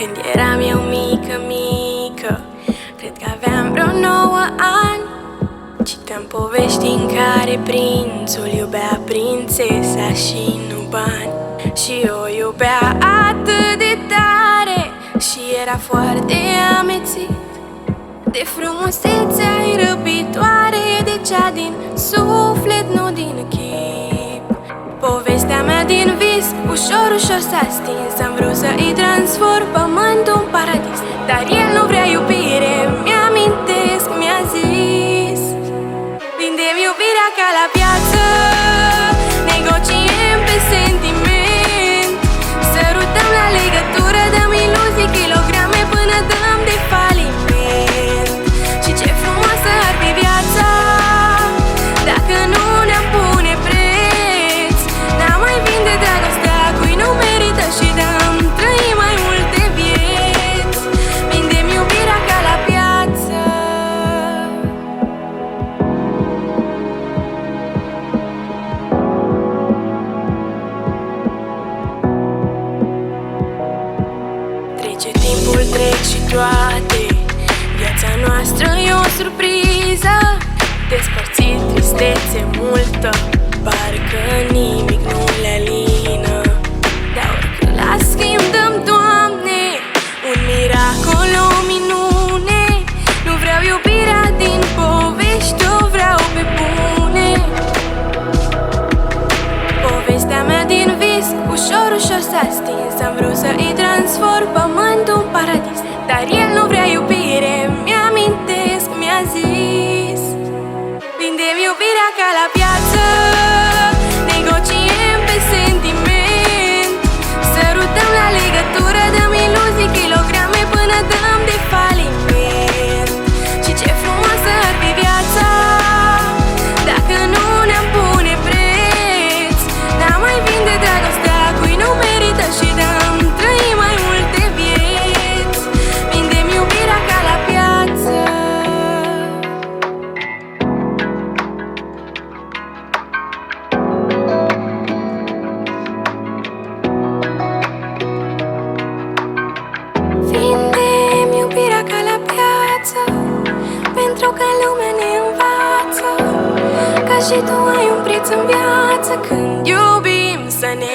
Când eram eu mică, cred că aveam vreo 9 ani. Citam povești în care prințul iubea prințesa și nu bani. Și o iubea atât de tare și era foarte amețit de frumusețea răbitoare, de cea din suflet, nu din chip. Povestea mea din vis, ușor, ușor s-a stins. Am vrut să-i transform pământul în paradis, dar el nu vrea iubire, mi-amintesc, mi-a zis: vindem iubirea ca la piață, negociem pe sentiment, sărutăm la legătură, dăm iluzii, kilograme până dăm de faliment. Și ce frumoasă ar fi viața dacă nu ne-am pune preț, n-am mai vinde dragostea cui nu merită și dăm trăi mai multe vieți. Vindem iubirea ca la piață. Trece timpul, trec și toate, viața noastră e o surpriză. Despărțit, tristețe multă, parcă nimic nu le alină. Dar oricând la schimb dăm, Doamne, un miracol, o minune. Nu vreau iubirea din povești, o vreau pe bune. Povestea mea din vis, ușor, ușor s-a stins. Am vrut să-i transform pământul în paradis, dar el nu vrea iubire, mi-amintesc, mi-a zis: vindem iubirea ca la piață, negociem pe sentiment, sărutăm la legătură, dăm iluzii, kilograme până dăm de faliment. Și ce frumoasă ar fi viața dacă nu ne-am pune preț, n-am mai vinde dragostea cui nu merită și dăm trăi mai multe vieți. Vindem iubirea ca la piață. Vindem iubirea ca la piață, pentru că lumea ne învață că și tu ai un preț în viață când iubim să ne